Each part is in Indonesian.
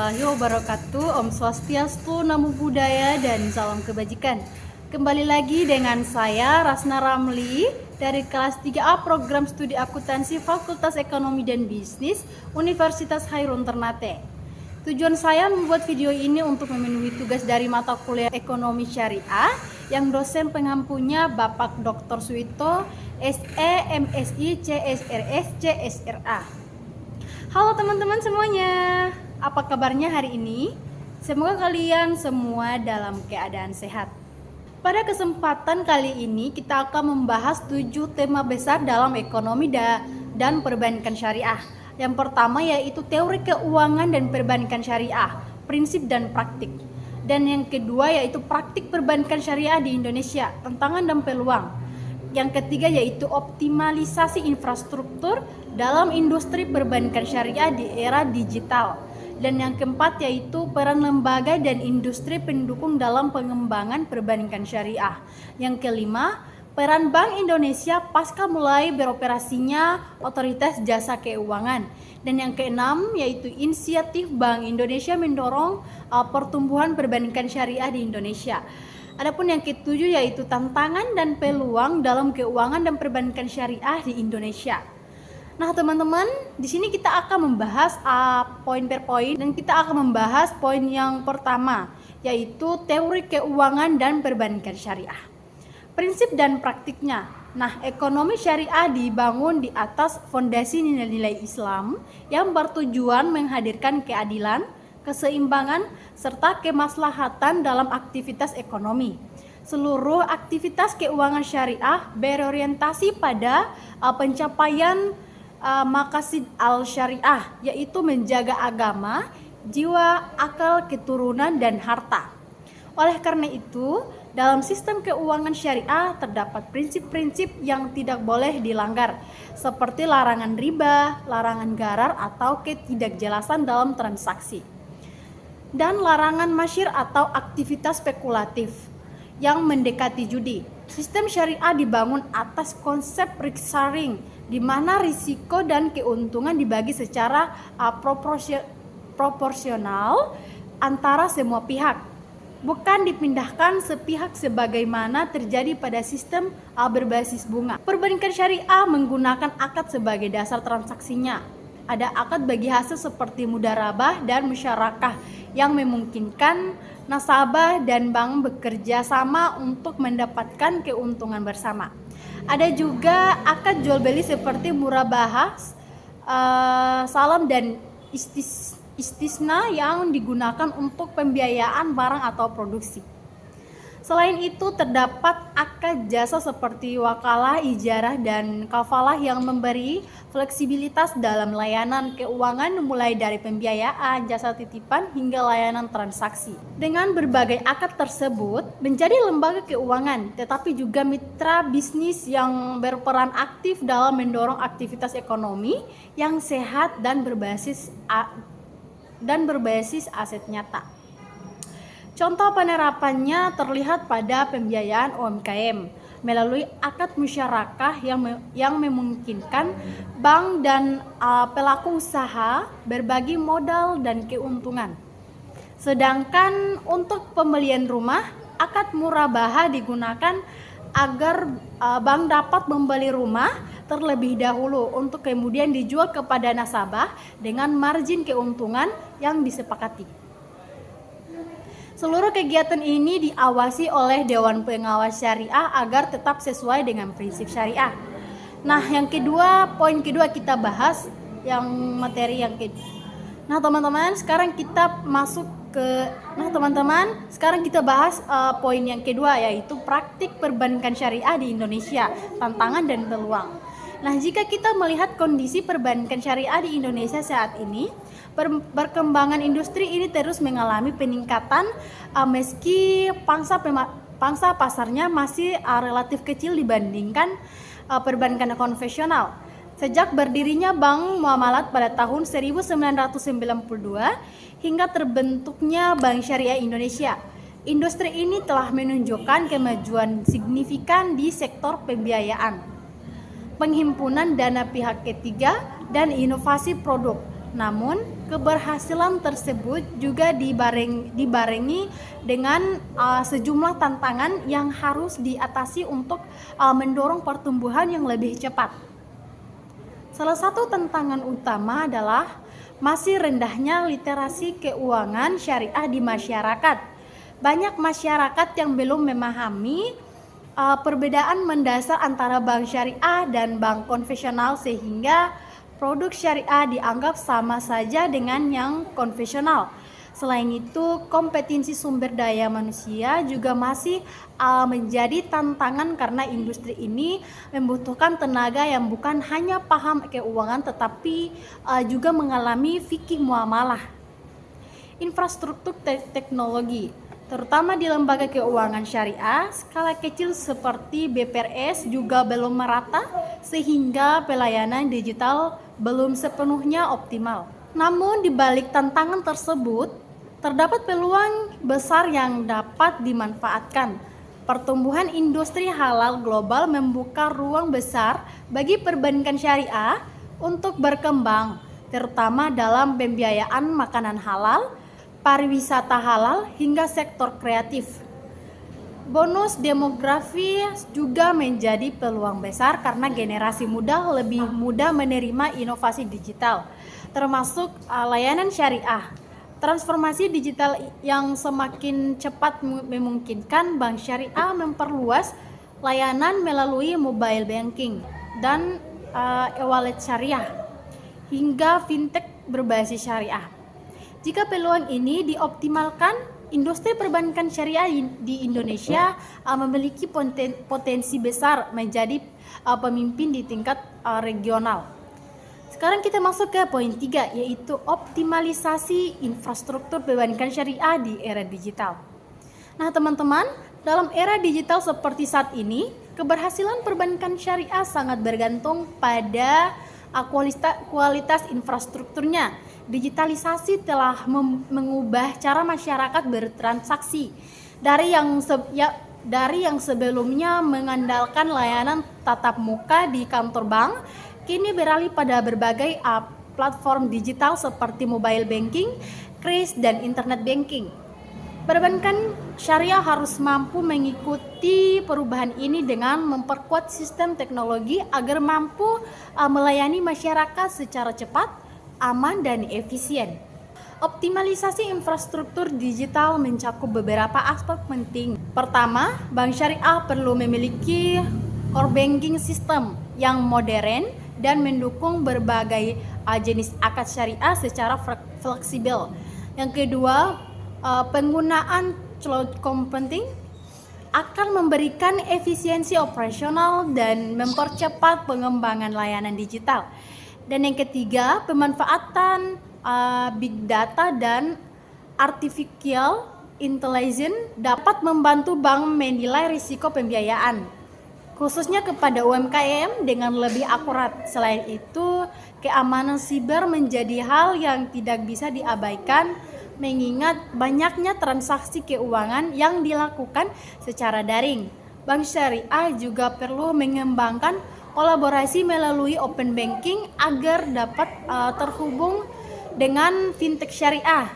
warahmatullahi wabarakatuh. Om Swastiastu, Namo Buddhaya, dan salam kebajikan. Kembali lagi dengan saya Rasna Ramli dari kelas 3A Program Studi Akuntansi Fakultas Ekonomi dan Bisnis Universitas Hairun Ternate. Tujuan saya membuat video ini untuk memenuhi tugas dari mata kuliah Ekonomi Syariah yang dosen pengampunya Bapak Dr. Suito, SE, MSI, CSRS, CSRA. Halo teman-teman semuanya, apa kabarnya hari ini? Semoga kalian semua dalam keadaan sehat. Pada kesempatan kali ini kita akan membahas 7 tema besar dalam ekonomi dan perbankan syariah. Yang pertama yaitu teori keuangan dan perbankan syariah, prinsip dan praktik. Dan yang kedua yaitu praktik perbankan syariah di Indonesia, tantangan dan peluang. Yang ketiga yaitu optimalisasi infrastruktur dalam industri perbankan syariah di era digital. Dan yang keempat yaitu peran lembaga dan industri pendukung dalam pengembangan perbankan syariah. Yang kelima, peran Bank Indonesia pasca mulai beroperasinya Otoritas Jasa Keuangan. Dan yang keenam yaitu inisiatif Bank Indonesia mendorong pertumbuhan perbankan syariah di Indonesia. Adapun yang ketujuh yaitu tantangan dan peluang dalam keuangan dan perbankan syariah di Indonesia. Nah teman-teman, di sini kita akan membahas poin per poin dan kita akan membahas poin yang pertama yaitu teori keuangan dan perbankan syariah. Prinsip dan praktiknya. Nah, ekonomi syariah dibangun di atas fondasi nilai-nilai Islam yang bertujuan menghadirkan keadilan, keseimbangan, serta kemaslahatan dalam aktivitas ekonomi. Seluruh aktivitas keuangan syariah berorientasi pada pencapaian maqasid al-syariah, yaitu menjaga agama, jiwa, akal, keturunan, dan harta. Oleh karena itu, dalam sistem keuangan syariah terdapat prinsip-prinsip yang tidak boleh dilanggar, seperti larangan riba, larangan gharar atau ketidakjelasan dalam transaksi, dan larangan masyir atau aktivitas spekulatif yang mendekati judi. Sistem syariah dibangun atas konsep risk sharing, di mana risiko dan keuntungan dibagi secara proporsional antara semua pihak, bukan dipindahkan sepihak sebagaimana terjadi pada sistem berbasis bunga. Perbankan syariah menggunakan akad sebagai dasar transaksinya. Ada akad bagi hasil seperti mudharabah dan musyarakah yang memungkinkan nasabah dan bank bekerja sama untuk mendapatkan keuntungan bersama. Ada juga akad jual beli seperti murabahah, salam dan istisna yang digunakan untuk pembiayaan barang atau produksi. Selain itu terdapat akad jasa seperti wakalah, ijarah, dan kafalah yang memberi fleksibilitas dalam layanan keuangan mulai dari pembiayaan, jasa titipan, hingga layanan transaksi. Dengan berbagai akad tersebut menjadi lembaga keuangan, tetapi juga mitra bisnis yang berperan aktif dalam mendorong aktivitas ekonomi yang sehat dan berbasis aset nyata. Contoh penerapannya terlihat pada pembiayaan UMKM melalui akad musyarakah yang memungkinkan bank dan pelaku usaha berbagi modal dan keuntungan. Sedangkan untuk pembelian rumah, akad murabahah digunakan agar bank dapat membeli rumah terlebih dahulu untuk kemudian dijual kepada nasabah dengan margin keuntungan yang disepakati. Seluruh kegiatan ini diawasi oleh Dewan Pengawas Syariah agar tetap sesuai dengan prinsip syariah. Nah, poin kedua kita bahas yang materi yang kedua. Nah, teman-teman, sekarang kita bahas poin yang kedua yaitu praktik perbankan syariah di Indonesia, tantangan dan peluang. Nah, jika kita melihat kondisi perbankan syariah di Indonesia saat ini, perkembangan industri ini terus mengalami peningkatan meski pangsa pasarnya masih relatif kecil dibandingkan perbankan konvensional. Sejak berdirinya Bank Muamalat pada tahun 1992 hingga terbentuknya Bank Syariah Indonesia, industri ini telah menunjukkan kemajuan signifikan di sektor pembiayaan, penghimpunan dana pihak ketiga, dan inovasi produk. Namun, keberhasilan tersebut juga dibarengi dengan sejumlah tantangan yang harus diatasi untuk mendorong pertumbuhan yang lebih cepat. Salah satu tantangan utama adalah masih rendahnya literasi keuangan syariah di masyarakat. Banyak masyarakat yang belum memahami perbedaan mendasar antara bank syariah dan bank konvensional, sehingga produk syariah dianggap sama saja dengan yang konvensional. Selain itu, kompetensi sumber daya manusia juga masih menjadi tantangan karena industri ini membutuhkan tenaga yang bukan hanya paham keuangan tetapi juga mengalami fikih muamalah. Infrastruktur teknologi, terutama di lembaga keuangan syariah, skala kecil seperti BPRS juga belum merata sehingga pelayanan digital belum sepenuhnya optimal. Namun di balik tantangan tersebut, terdapat peluang besar yang dapat dimanfaatkan. Pertumbuhan industri halal global membuka ruang besar bagi perbankan syariah untuk berkembang, terutama dalam pembiayaan makanan halal, pariwisata halal, hingga sektor kreatif. Bonus demografi juga menjadi peluang besar karena generasi muda lebih mudah menerima inovasi digital, termasuk layanan syariah. Transformasi digital yang semakin cepat memungkinkan bank syariah memperluas layanan melalui mobile banking dan e-wallet syariah, hingga fintech berbasis syariah. Jika peluang ini dioptimalkan, industri perbankan syariah di Indonesia memiliki potensi besar menjadi pemimpin di tingkat regional. Sekarang kita masuk ke poin 3, yaitu optimalisasi infrastruktur perbankan syariah di era digital. Nah teman-teman, dalam era digital seperti saat ini, keberhasilan perbankan syariah sangat bergantung pada kualitas infrastrukturnya. Digitalisasi telah mengubah cara masyarakat bertransaksi dari yang sebelumnya mengandalkan layanan tatap muka di kantor bank, kini beralih pada berbagai platform digital seperti mobile banking, kris, dan internet banking. Perbankan syariah harus mampu mengikuti perubahan ini dengan memperkuat sistem teknologi agar mampu melayani masyarakat secara cepat, aman, dan efisien. Optimalisasi infrastruktur digital mencakup beberapa aspek penting. Pertama, bank syariah perlu memiliki core banking system yang modern dan mendukung berbagai jenis akad syariah secara fleksibel. Yang kedua, penggunaan cloud computing akan memberikan efisiensi operasional dan mempercepat pengembangan layanan digital. Dan yang ketiga, pemanfaatan big data dan artificial intelligence dapat membantu bank menilai risiko pembiayaan, khususnya kepada UMKM dengan lebih akurat. Selain itu, keamanan siber menjadi hal yang tidak bisa diabaikan, mengingat banyaknya transaksi keuangan yang dilakukan secara daring. Bank syariah juga perlu mengembangkan kolaborasi melalui open banking agar dapat terhubung dengan fintech syariah,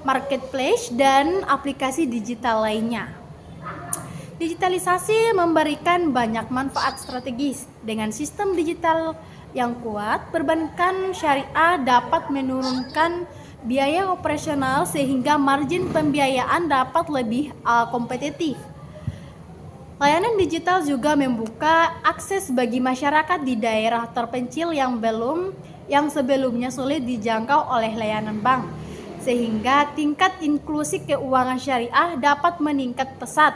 marketplace, dan aplikasi digital lainnya. Digitalisasi memberikan banyak manfaat strategis. Dengan sistem digital yang kuat, perbankan syariah dapat menurunkan biaya operasional sehingga margin pembiayaan dapat lebih kompetitif. Layanan digital juga membuka akses bagi masyarakat di daerah terpencil yang sebelumnya sulit dijangkau oleh layanan bank, sehingga tingkat inklusi keuangan syariah dapat meningkat pesat.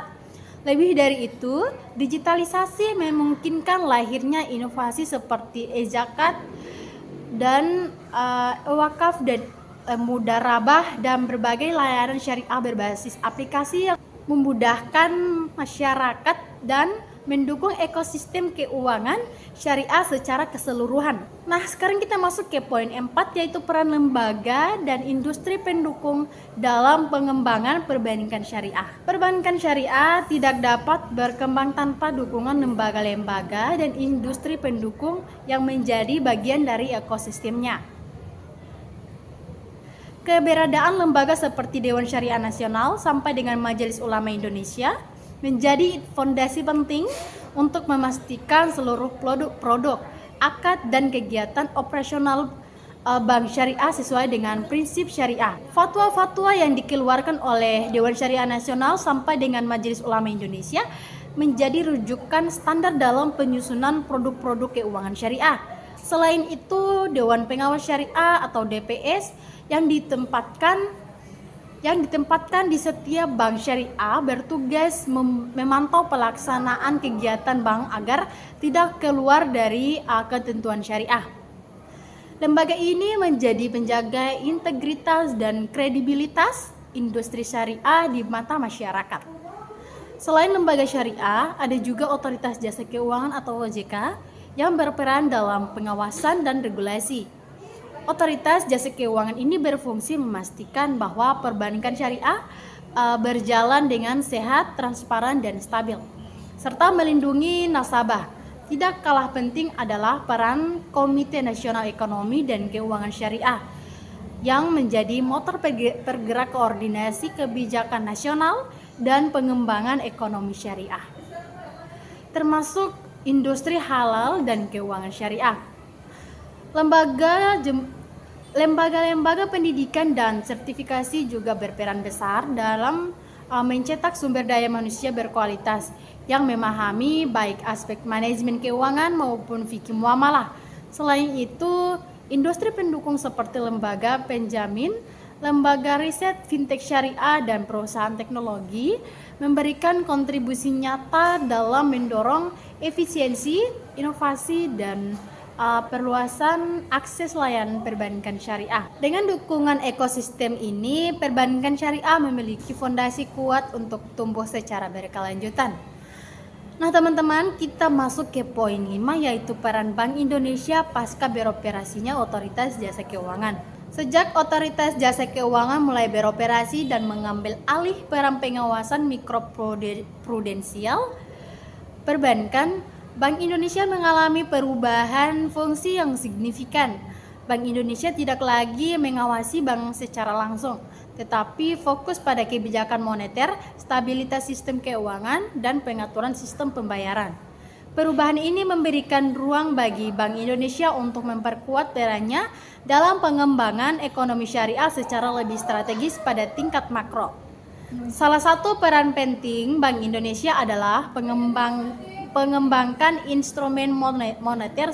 Lebih dari itu, digitalisasi memungkinkan lahirnya inovasi seperti e-zakat dan e-wakaf dan mudarabah dan berbagai layanan syariah berbasis aplikasi yang memudahkan masyarakat dan mendukung ekosistem keuangan syariah secara keseluruhan. Nah, sekarang kita masuk ke poin 4, yaitu peran lembaga dan industri pendukung dalam pengembangan perbankan syariah. Perbankan syariah tidak dapat berkembang tanpa dukungan lembaga-lembaga dan industri pendukung yang menjadi bagian dari ekosistemnya. Keberadaan lembaga seperti Dewan Syariah Nasional sampai dengan Majelis Ulama Indonesia menjadi fondasi penting untuk memastikan seluruh produk, akad, dan kegiatan operasional bank syariah sesuai dengan prinsip syariah. Fatwa-fatwa yang dikeluarkan oleh Dewan Syariah Nasional sampai dengan Majelis Ulama Indonesia menjadi rujukan standar dalam penyusunan produk-produk keuangan syariah. Selain itu, Dewan Pengawas Syariah atau DPS yang ditempatkan di setiap bank syariah bertugas memantau pelaksanaan kegiatan bank agar tidak keluar dari ketentuan syariah. Lembaga ini menjadi penjaga integritas dan kredibilitas industri syariah di mata masyarakat. Selain lembaga syariah, ada juga Otoritas Jasa Keuangan atau OJK yang berperan dalam pengawasan dan regulasi. Otoritas Jasa Keuangan ini berfungsi memastikan bahwa perbankan syariah berjalan dengan sehat, transparan, dan stabil, serta melindungi nasabah. Tidak kalah penting adalah peran Komite Nasional Ekonomi dan Keuangan Syariah yang menjadi motor pergerak koordinasi kebijakan nasional dan pengembangan ekonomi syariah, termasuk industri halal dan keuangan syariah. Lembaga-lembaga pendidikan dan sertifikasi juga berperan besar dalam mencetak sumber daya manusia berkualitas yang memahami baik aspek manajemen keuangan maupun fikih muamalah. Selain itu, industri pendukung seperti lembaga penjamin, lembaga riset fintech syariah, dan perusahaan teknologi memberikan kontribusi nyata dalam mendorong efisiensi, inovasi, dan perluasan akses layanan perbankan syariah. Dengan dukungan ekosistem ini, perbankan syariah memiliki fondasi kuat untuk tumbuh secara berkelanjutan. Nah teman-teman, kita masuk ke poin 5, yaitu peran Bank Indonesia pasca beroperasinya Otoritas Jasa Keuangan. Sejak Otoritas Jasa Keuangan mulai beroperasi dan mengambil alih peran pengawasan mikroprudensial perbankan, Bank Indonesia mengalami perubahan fungsi yang signifikan. Bank Indonesia tidak lagi mengawasi bank secara langsung, tetapi fokus pada kebijakan moneter, stabilitas sistem keuangan, dan pengaturan sistem pembayaran. Perubahan ini memberikan ruang bagi Bank Indonesia untuk memperkuat perannya dalam pengembangan ekonomi syariah secara lebih strategis pada tingkat makro. Salah satu peran penting Bank Indonesia adalah mengembangkan instrumen moneter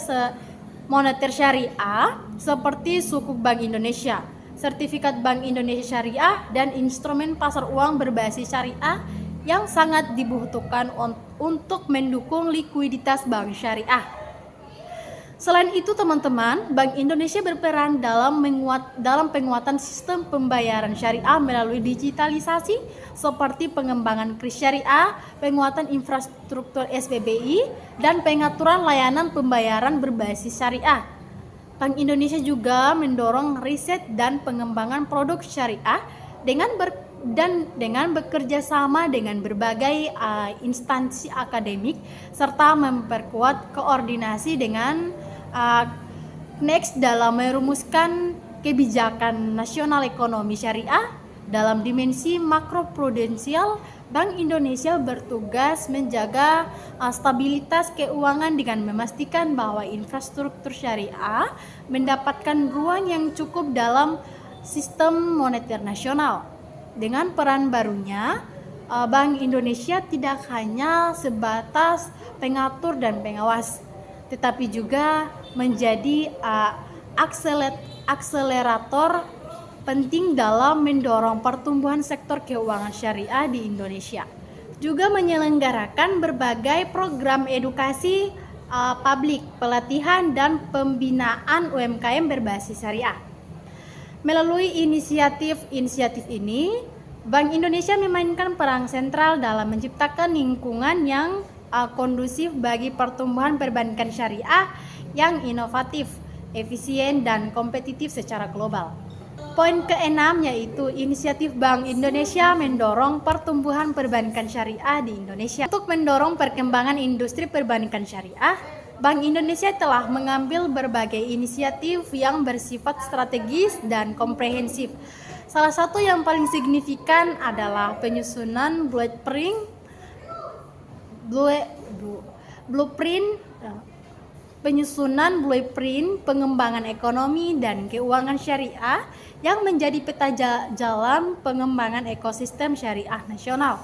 syariah seperti Sukuk Bank Indonesia, Sertifikat Bank Indonesia Syariah, dan instrumen pasar uang berbasis syariah yang sangat dibutuhkan untuk mendukung likuiditas bank syariah. Selain itu teman-teman, Bank Indonesia berperan dalam penguatan sistem pembayaran syariah melalui digitalisasi seperti pengembangan kris syariah, penguatan infrastruktur SPBI, dan pengaturan layanan pembayaran berbasis syariah. Bank Indonesia juga mendorong riset dan pengembangan produk syariah dengan bekerja sama dengan berbagai instansi akademik serta memperkuat koordinasi dengan Next dalam merumuskan kebijakan nasional ekonomi syariah. Dalam dimensi makroprudensial, Bank Indonesia bertugas menjaga stabilitas keuangan dengan memastikan bahwa infrastruktur syariah mendapatkan ruang yang cukup dalam sistem moneter nasional. Dengan peran barunya, Bank Indonesia tidak hanya sebatas pengatur dan pengawas, tetapi juga menjadi akselerator penting dalam mendorong pertumbuhan sektor keuangan syariah di Indonesia. Juga menyelenggarakan berbagai program edukasi publik, pelatihan, dan pembinaan UMKM berbasis syariah. Melalui inisiatif ini, Bank Indonesia memainkan peran sentral dalam menciptakan lingkungan yang kondusif bagi pertumbuhan perbankan syariah yang inovatif, efisien, dan kompetitif secara global. Poin ke-6 yaitu inisiatif Bank Indonesia mendorong pertumbuhan perbankan syariah di Indonesia. Untuk mendorong perkembangan industri perbankan syariah, Bank Indonesia telah mengambil berbagai inisiatif yang bersifat strategis dan komprehensif. Salah satu yang paling signifikan adalah penyusunan blueprint pengembangan ekonomi dan keuangan syariah yang menjadi peta jalan pengembangan ekosistem syariah nasional.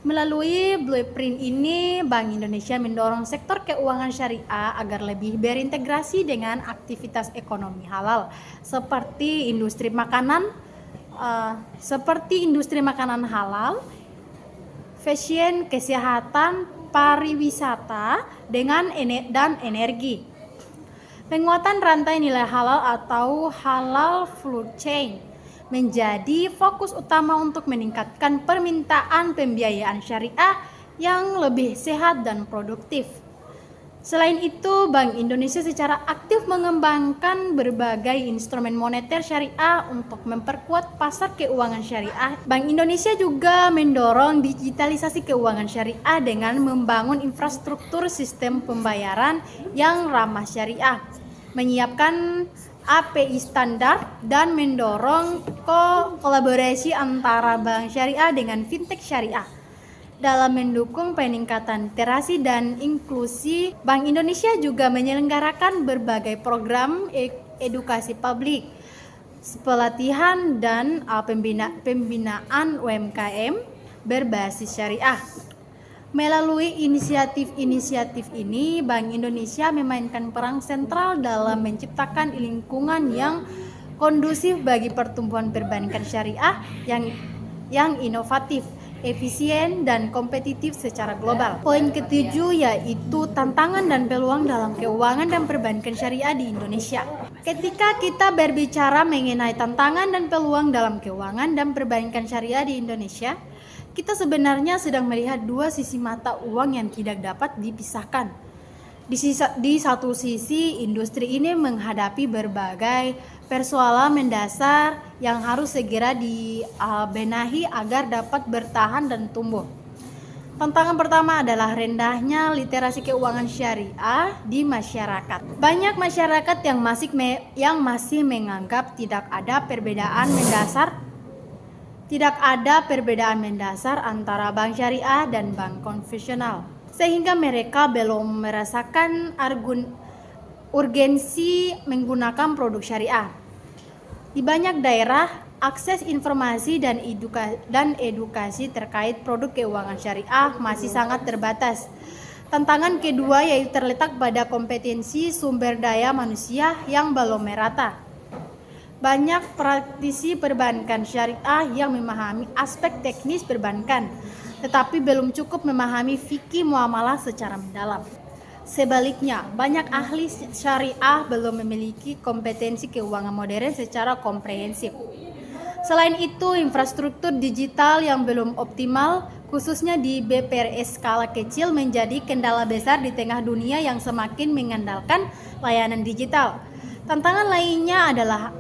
Melalui blueprint ini, Bank Indonesia mendorong sektor keuangan syariah agar lebih berintegrasi dengan aktivitas ekonomi halal seperti industri makanan halal, fashion, kesehatan, pariwisata, dan energi. Penguatan rantai nilai halal atau halal food chain menjadi fokus utama untuk meningkatkan permintaan pembiayaan syariah yang lebih sehat dan produktif. Selain itu, Bank Indonesia secara aktif mengembangkan berbagai instrumen moneter syariah untuk memperkuat pasar keuangan syariah. Bank Indonesia juga mendorong digitalisasi keuangan syariah dengan membangun infrastruktur sistem pembayaran yang ramah syariah, menyiapkan API standar, dan mendorong kolaborasi antara bank syariah dengan fintech syariah. Dalam mendukung peningkatan literasi dan inklusi, Bank Indonesia juga menyelenggarakan berbagai program edukasi publik, pelatihan, dan pembinaan UMKM berbasis syariah. Melalui inisiatif ini, Bank Indonesia memainkan peran sentral dalam menciptakan lingkungan yang kondusif bagi pertumbuhan perbankan syariah yang inovatif, efisien, dan kompetitif secara global. Poin ketujuh yaitu tantangan dan peluang dalam keuangan dan perbankan syariah di Indonesia. Ketika kita berbicara mengenai tantangan dan peluang dalam keuangan dan perbankan syariah di Indonesia, kita sebenarnya sedang melihat dua sisi mata uang yang tidak dapat dipisahkan. Di satu sisi, industri ini menghadapi berbagai persoalan mendasar yang harus segera dibenahi agar dapat bertahan dan tumbuh. Tantangan pertama adalah rendahnya literasi keuangan syariah di masyarakat. Banyak masyarakat yang masih menganggap tidak ada perbedaan mendasar antara bank syariah dan bank konvensional, sehingga mereka belum merasakan urgensi menggunakan produk syariah. Di banyak daerah, akses informasi dan edukasi terkait produk keuangan syariah masih sangat terbatas. Tantangan kedua yaitu terletak pada kompetensi sumber daya manusia yang belum merata. Banyak praktisi perbankan syariah yang memahami aspek teknis perbankan, tetapi belum cukup memahami fikih muamalah secara mendalam. Sebaliknya, banyak ahli syariah belum memiliki kompetensi keuangan modern secara komprehensif. Selain itu, infrastruktur digital yang belum optimal, khususnya di BPRS skala kecil, menjadi kendala besar di tengah dunia yang semakin mengandalkan layanan digital. Tantangan lainnya adalah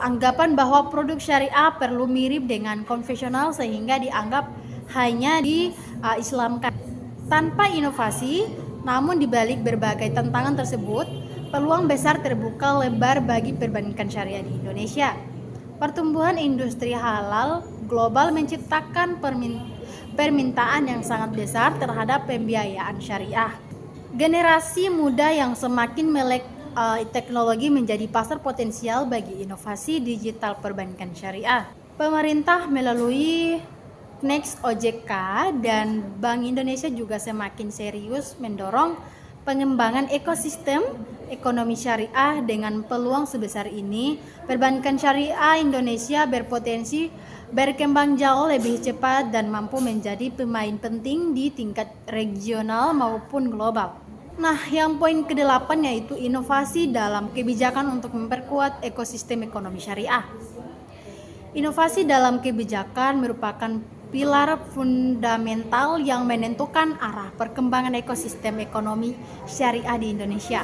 anggapan bahwa produk syariah perlu mirip dengan konvensional sehingga dianggap hanya diislamkan tanpa inovasi. Namun di balik berbagai tantangan tersebut, peluang besar terbuka lebar bagi perbankan syariah di Indonesia. Pertumbuhan industri halal global menciptakan permintaan yang sangat besar terhadap pembiayaan syariah. Generasi muda yang semakin melek teknologi menjadi pasar potensial bagi inovasi digital perbankan syariah. Pemerintah melalui Next OJK dan Bank Indonesia juga semakin serius mendorong pengembangan ekosistem ekonomi syariah. Dengan peluang sebesar ini, perbankan syariah Indonesia berpotensi berkembang jauh lebih cepat dan mampu menjadi pemain penting di tingkat regional maupun global. Nah, yang poin ke-8 yaitu inovasi dalam kebijakan untuk memperkuat ekosistem ekonomi syariah. Inovasi dalam kebijakan merupakan pilar fundamental yang menentukan arah perkembangan ekosistem ekonomi syariah di Indonesia.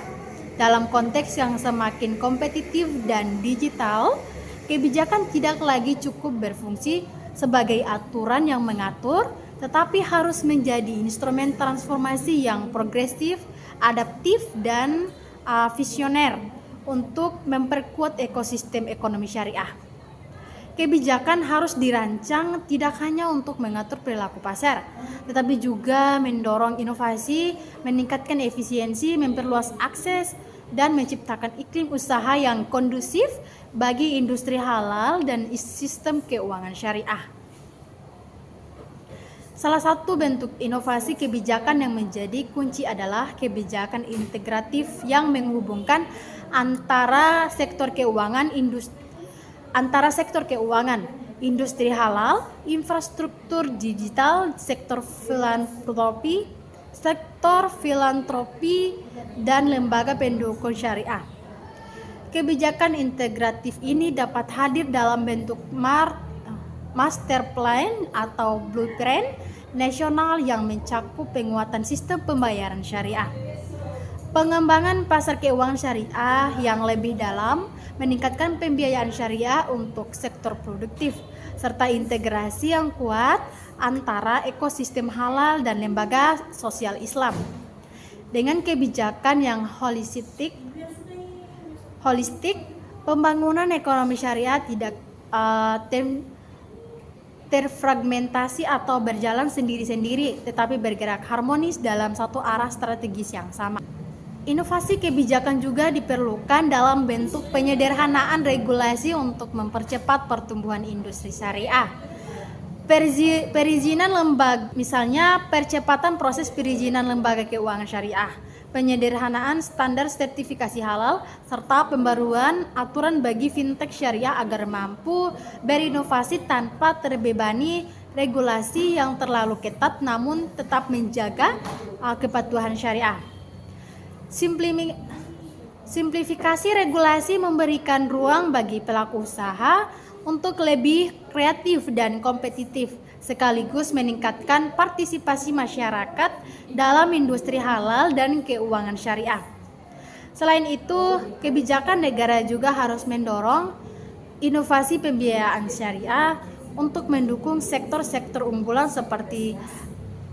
Dalam konteks yang semakin kompetitif dan digital, kebijakan tidak lagi cukup berfungsi sebagai aturan yang mengatur, tetapi harus menjadi instrumen transformasi yang progresif, adaptif, dan visioner untuk memperkuat ekosistem ekonomi syariah. Kebijakan harus dirancang tidak hanya untuk mengatur perilaku pasar, tetapi juga mendorong inovasi, meningkatkan efisiensi, memperluas akses, dan menciptakan iklim usaha yang kondusif bagi industri halal dan sistem keuangan syariah. Salah satu bentuk inovasi kebijakan yang menjadi kunci adalah kebijakan integratif yang menghubungkan antara sektor keuangan, industri halal, infrastruktur digital, sektor filantropi, dan lembaga pendukung syariah. Kebijakan integratif ini dapat hadir dalam bentuk master plan atau blueprint nasional yang mencakup penguatan sistem pembayaran syariah, pengembangan pasar keuangan syariah yang lebih dalam, meningkatkan pembiayaan syariah untuk sektor produktif, serta integrasi yang kuat antara ekosistem halal dan lembaga sosial Islam. Dengan kebijakan yang holistik, pembangunan ekonomi syariah tidak terfragmentasi atau berjalan sendiri-sendiri, tetapi bergerak harmonis dalam satu arah strategis yang sama. Inovasi kebijakan juga diperlukan dalam bentuk penyederhanaan regulasi untuk mempercepat pertumbuhan industri syariah. Perizinan lembaga, misalnya percepatan proses perizinan lembaga keuangan syariah, penyederhanaan standar sertifikasi halal, serta pembaruan aturan bagi fintech syariah agar mampu berinovasi tanpa terbebani regulasi yang terlalu ketat namun tetap menjaga kepatuhan syariah. Simplifikasi regulasi memberikan ruang bagi pelaku usaha untuk lebih kreatif dan kompetitif, sekaligus meningkatkan partisipasi masyarakat dalam industri halal dan keuangan syariah. Selain itu, kebijakan negara juga harus mendorong inovasi pembiayaan syariah untuk mendukung sektor-sektor unggulan seperti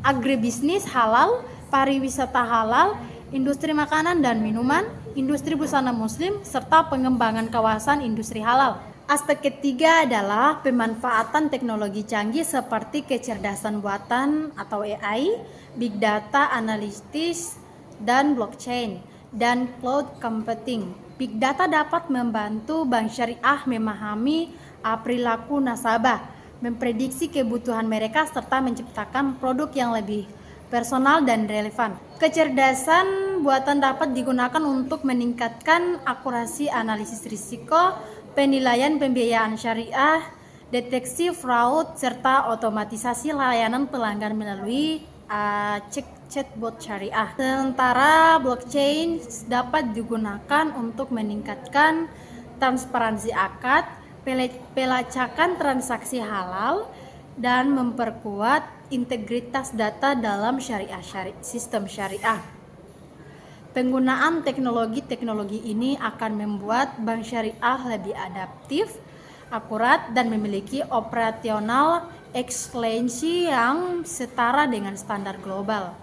agribisnis halal, pariwisata halal, industri makanan dan minuman, industri busana muslim, serta pengembangan kawasan industri halal. Aspek ketiga adalah pemanfaatan teknologi canggih seperti kecerdasan buatan atau AI, big data analitis, dan blockchain, dan cloud computing. Big data dapat membantu bank syariah memahami perilaku nasabah, memprediksi kebutuhan mereka, serta menciptakan produk yang lebih personal dan relevan. Kecerdasan buatan dapat digunakan untuk meningkatkan akurasi analisis risiko, penilaian pembiayaan syariah, deteksi fraud, serta otomatisasi layanan pelanggan melalui chatbot syariah. Sementara blockchain dapat digunakan untuk meningkatkan transparansi akad, pelacakan transaksi halal, dan memperkuat integritas data dalam sistem syariah. Penggunaan teknologi ini akan membuat bank syariah lebih adaptif, akurat, dan memiliki operasional ekscelensi yang setara dengan standar global.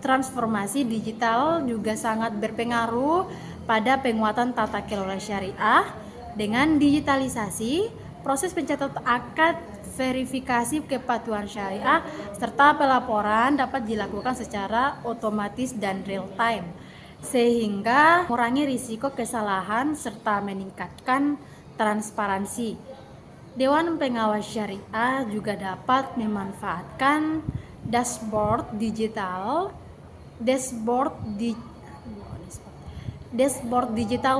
Transformasi digital juga sangat berpengaruh pada penguatan tata kelola syariah. Dengan digitalisasi, proses pencatatan akad, verifikasi kepatuhan syariah, serta pelaporan dapat dilakukan secara otomatis dan real time, sehingga mengurangi risiko kesalahan serta meningkatkan transparansi. Dewan Pengawas Syariah juga dapat memanfaatkan dashboard digital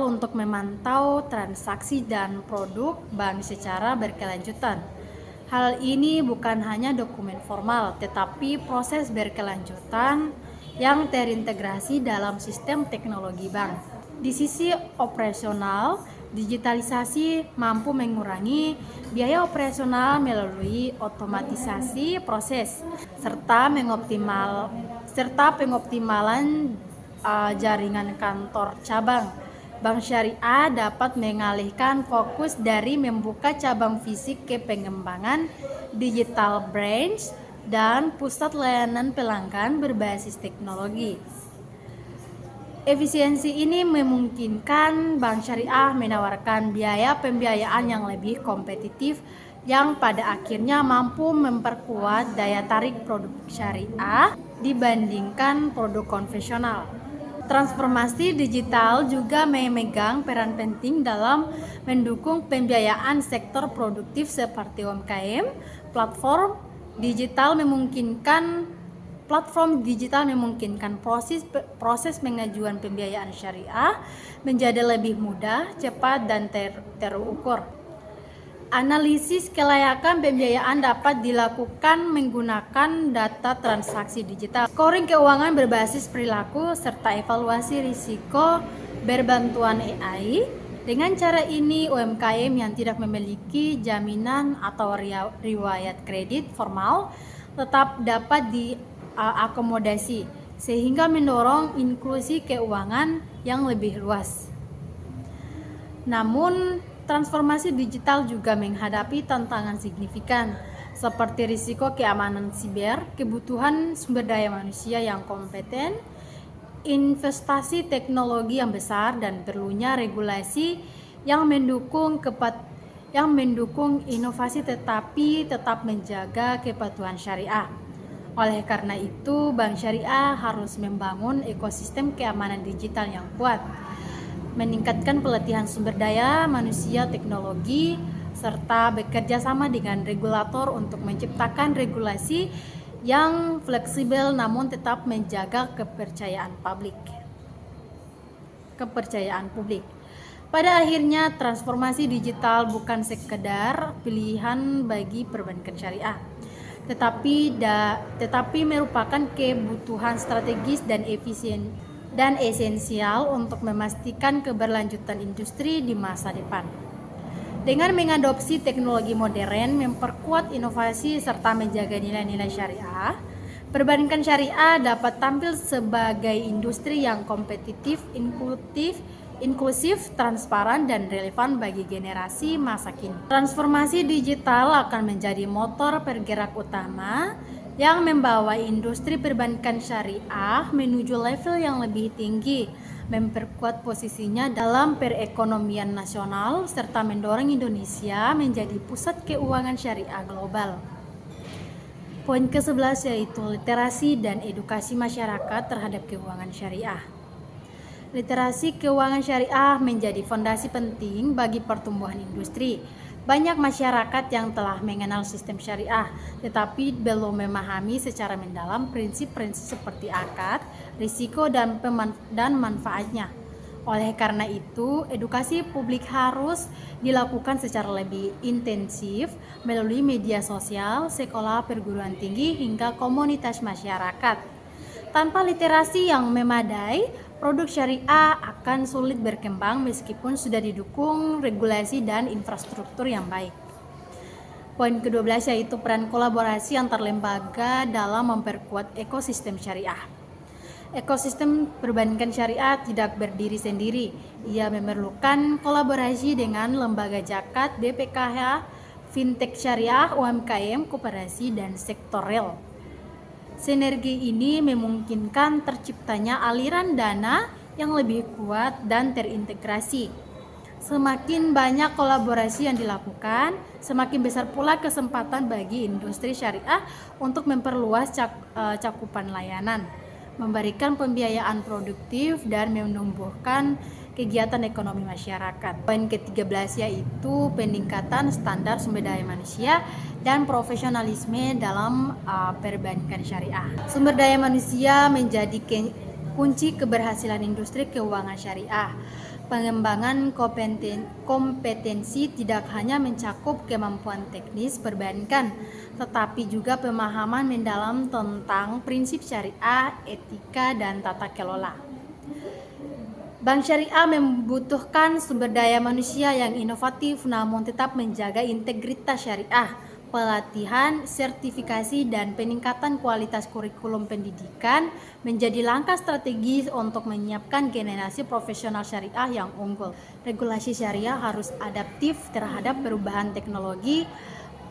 untuk memantau transaksi dan produk bank secara berkelanjutan. Hal ini bukan hanya dokumen formal, tetapi proses berkelanjutan yang terintegrasi dalam sistem teknologi bank. Di sisi operasional, digitalisasi mampu mengurangi biaya operasional melalui otomatisasi proses serta pengoptimalan jaringan kantor cabang. Bank syariah dapat mengalihkan fokus dari membuka cabang fisik ke pengembangan digital branch dan pusat layanan pelanggan berbasis teknologi. Efisiensi ini memungkinkan bank syariah menawarkan biaya pembiayaan yang lebih kompetitif yang pada akhirnya mampu memperkuat daya tarik produk syariah dibandingkan produk konvensional. Transformasi digital juga memegang peran penting dalam mendukung pembiayaan sektor produktif seperti UMKM. Platform digital memungkinkan proses pengajuan pembiayaan syariah menjadi lebih mudah, cepat, dan terukur. Analisis kelayakan pembiayaan dapat dilakukan menggunakan data transaksi digital, scoring keuangan berbasis perilaku, serta evaluasi risiko berbantuan AI. Dengan cara ini, UMKM yang tidak memiliki jaminan atau riwayat kredit formal tetap dapat diakomodasi, sehingga mendorong inklusi keuangan yang lebih luas. Namun, transformasi digital juga menghadapi tantangan signifikan, seperti risiko keamanan siber, kebutuhan sumber daya manusia yang kompeten, investasi teknologi yang besar, dan perlunya regulasi yang mendukung inovasi tetapi tetap menjaga kepatuhan syariah. Oleh karena itu, bank syariah harus membangun ekosistem keamanan digital yang kuat, meningkatkan pelatihan sumber daya manusia teknologi, serta bekerja sama dengan regulator untuk menciptakan regulasi yang fleksibel namun tetap menjaga kepercayaan publik. Pada akhirnya, transformasi digital bukan sekedar pilihan bagi perbankan syariah, tetapi merupakan kebutuhan strategis dan esensial untuk memastikan keberlanjutan industri di masa depan. Dengan mengadopsi teknologi modern, memperkuat inovasi, serta menjaga nilai-nilai syariah, perbankan syariah dapat tampil sebagai industri yang kompetitif, inklusif, transparan, dan relevan bagi generasi masa kini. Transformasi digital akan menjadi motor pergerak utama yang membawa industri perbankan syariah menuju level yang lebih tinggi, memperkuat posisinya dalam perekonomian nasional, serta mendorong Indonesia menjadi pusat keuangan syariah global. Poin ke-11 yaitu literasi dan edukasi masyarakat terhadap keuangan syariah. Literasi keuangan syariah menjadi fondasi penting bagi pertumbuhan industri. Banyak masyarakat yang telah mengenal sistem syariah, tetapi belum memahami secara mendalam prinsip-prinsip seperti akad, risiko, dan manfaatnya. Oleh karena itu, edukasi publik harus dilakukan secara lebih intensif melalui media sosial, sekolah, perguruan tinggi, hingga komunitas masyarakat. Tanpa literasi yang memadai, produk syariah akan sulit berkembang meskipun sudah didukung regulasi dan infrastruktur yang baik. Poin ke-12 yaitu peran kolaborasi antar lembaga dalam memperkuat ekosistem syariah. Ekosistem perbankan syariah tidak berdiri sendiri. Ia memerlukan kolaborasi dengan lembaga zakat, BPKH, fintech syariah, UMKM, koperasi, dan sektor real. Sinergi ini memungkinkan terciptanya aliran dana yang lebih kuat dan terintegrasi. Semakin banyak kolaborasi yang dilakukan, semakin besar pula kesempatan bagi industri syariah untuk memperluas cakupan layanan, memberikan pembiayaan produktif, dan menumbuhkan kegiatan ekonomi masyarakat. Poin ke-13 yaitu peningkatan standar sumber daya manusia dan profesionalisme dalam perbankan syariah. Sumber daya manusia menjadi kunci keberhasilan industri keuangan syariah. Pengembangan kompetensi tidak hanya mencakup kemampuan teknis perbankan, tetapi juga pemahaman mendalam tentang prinsip syariah, etika, dan tata kelola. Bank syariah membutuhkan sumber daya manusia yang inovatif namun tetap menjaga integritas syariah. Pelatihan, sertifikasi, dan peningkatan kualitas kurikulum pendidikan menjadi langkah strategis untuk menyiapkan generasi profesional syariah yang unggul. Regulasi syariah harus adaptif terhadap perubahan teknologi,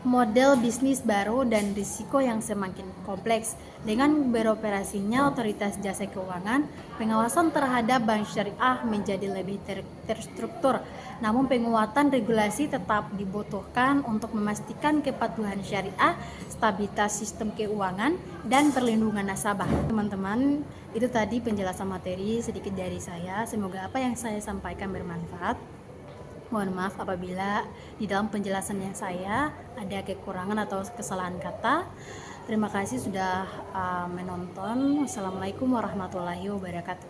model bisnis baru dan risiko yang semakin kompleks. Dengan beroperasinya otoritas jasa keuangan, pengawasan terhadap bank syariah menjadi lebih terstruktur. Namun penguatan regulasi tetap dibutuhkan untuk memastikan kepatuhan syariah, stabilitas sistem keuangan, dan perlindungan nasabah. Teman-teman, itu tadi penjelasan materi sedikit dari saya. Semoga apa yang saya sampaikan bermanfaat. Mohon maaf apabila di dalam penjelasan yang saya ada kekurangan atau kesalahan kata. Terima kasih sudah menonton. Wassalamualaikum warahmatullahi wabarakatuh.